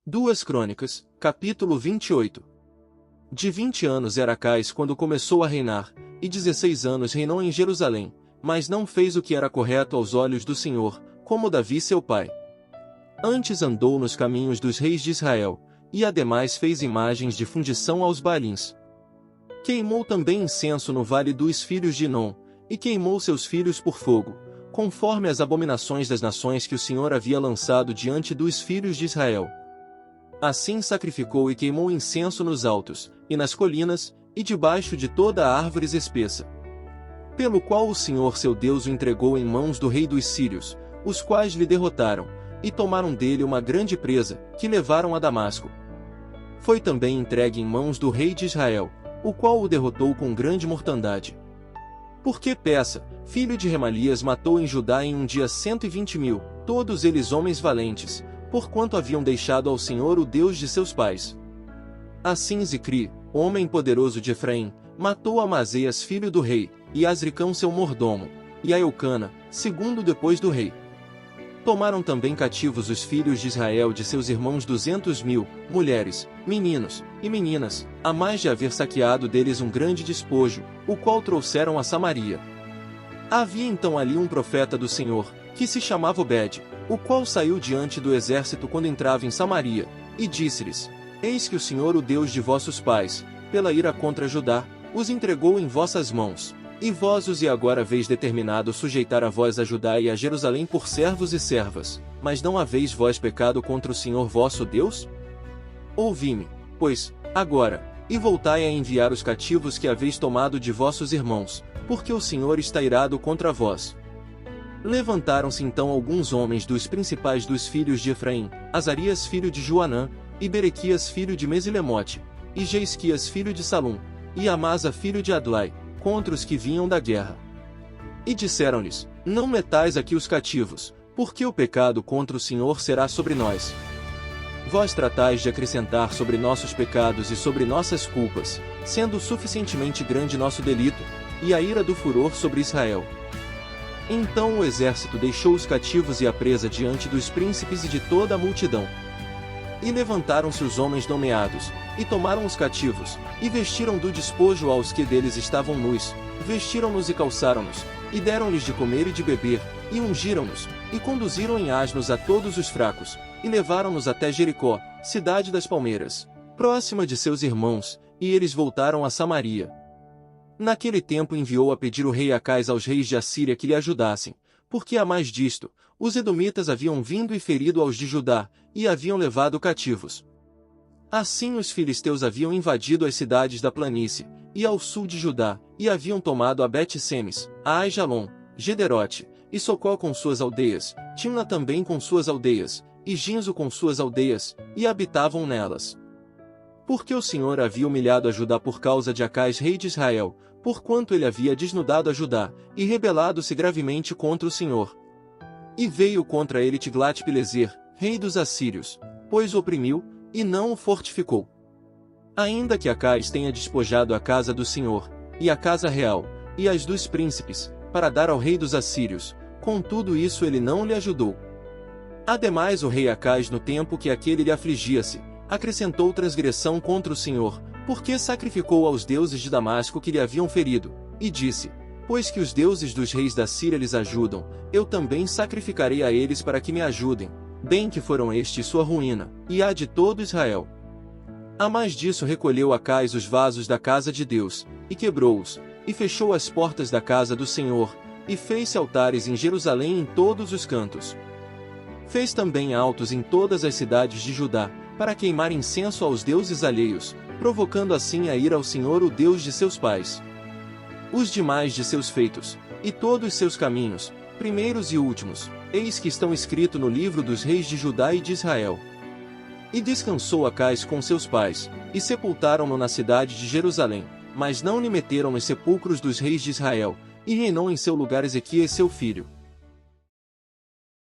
2 Crônicas, capítulo 28. De 20 anos era Acais quando começou a reinar, e 16 anos reinou em Jerusalém, mas não fez o que era correto aos olhos do Senhor, como Davi seu pai. Antes andou nos caminhos dos reis de Israel, e ademais fez imagens de fundição aos Baalins. Queimou também incenso no vale dos filhos de Inom, e queimou seus filhos por fogo, conforme as abominações das nações que o Senhor havia lançado diante dos filhos de Israel. Assim sacrificou e queimou incenso nos altos, e nas colinas, e debaixo de toda a árvore espessa. Pelo qual o Senhor seu Deus o entregou em mãos do rei dos sírios, os quais lhe derrotaram, e tomaram dele uma grande presa, que levaram a Damasco. Foi também entregue em mãos do rei de Israel, o qual o derrotou com grande mortandade. Porque Peça, filho de Remalias, matou em Judá em um dia 120.000, todos eles homens valentes, porquanto haviam deixado ao Senhor o Deus de seus pais. Assim Zicri, homem poderoso de Efraim, matou Amazeias filho do rei, e Azricão seu mordomo, e a Eucana, segundo depois do rei. Tomaram também cativos os filhos de Israel de seus irmãos 200.000, mulheres, meninos, e meninas, a mais de haver saqueado deles um grande despojo, o qual trouxeram a Samaria. Havia então ali um profeta do Senhor, que se chamava Obed, o qual saiu diante do exército quando entrava em Samaria, e disse-lhes: Eis que o Senhor, o Deus de vossos pais, pela ira contra Judá, os entregou em vossas mãos, e vós os agora haveis determinado sujeitar a vós a Judá e a Jerusalém por servos e servas, mas não haveis vós pecado contra o Senhor vosso Deus? Ouvi-me, pois, agora, e voltai a enviar os cativos que haveis tomado de vossos irmãos, porque o Senhor está irado contra vós. Levantaram-se então alguns homens dos principais dos filhos de Efraim, Azarias filho de Joanã, e Berequias filho de Mesilemote, e Jeisquias filho de Salum, e Amasa filho de Adlai, contra os que vinham da guerra. E disseram-lhes: Não metais aqui os cativos, porque o pecado contra o Senhor será sobre nós. Vós tratais de acrescentar sobre nossos pecados e sobre nossas culpas, sendo suficientemente grande nosso delito, e a ira do furor sobre Israel. Então o exército deixou os cativos e a presa diante dos príncipes e de toda a multidão. E levantaram-se os homens nomeados, e tomaram os cativos, e vestiram do despojo aos que deles estavam nus, vestiram-nos e calçaram-nos, e deram-lhes de comer e de beber, e ungiram-nos, e conduziram em asnos a todos os fracos, e levaram-nos até Jericó, cidade das palmeiras, próxima de seus irmãos, e eles voltaram a Samaria. Naquele tempo enviou a pedir o rei Acais aos reis de Assíria que lhe ajudassem, porque a mais disto, os edomitas haviam vindo e ferido aos de Judá, e haviam levado cativos. Assim os filisteus haviam invadido as cidades da planície, e ao sul de Judá, e haviam tomado a Bet-Semes, a Aijalon, Gederote, e Socó com suas aldeias, Timna também com suas aldeias, e Ginzo com suas aldeias, e habitavam nelas. Porque o Senhor havia humilhado a Judá por causa de Acais rei de Israel, porquanto ele havia desnudado a Judá, e rebelado-se gravemente contra o Senhor. E veio contra ele Tiglat-Pileser, rei dos assírios, pois o oprimiu, e não o fortificou. Ainda que Acais tenha despojado a casa do Senhor, e a casa real, e as dos príncipes, para dar ao rei dos assírios, contudo isso ele não lhe ajudou. Ademais o rei Acais, no tempo que aquele lhe afligia-se, acrescentou transgressão contra o Senhor, porque sacrificou aos deuses de Damasco que lhe haviam ferido, e disse: Pois que os deuses dos reis da Síria lhes ajudam, eu também sacrificarei a eles para que me ajudem, bem que foram estes sua ruína, e a de todo Israel. A mais disso recolheu Acais os vasos da casa de Deus, e quebrou-os, e fechou as portas da casa do Senhor, e fez-se altares em Jerusalém em todos os cantos. Fez também altos em todas as cidades de Judá, para queimar incenso aos deuses alheios, provocando assim a ira ao Senhor, o Deus de seus pais. Os demais de seus feitos, e todos seus caminhos, primeiros e últimos, eis que estão escritos no livro dos reis de Judá e de Israel. E descansou Acais com seus pais, e sepultaram-no na cidade de Jerusalém, mas não lhe meteram nos sepulcros dos reis de Israel, e reinou em seu lugar Ezequias seu filho.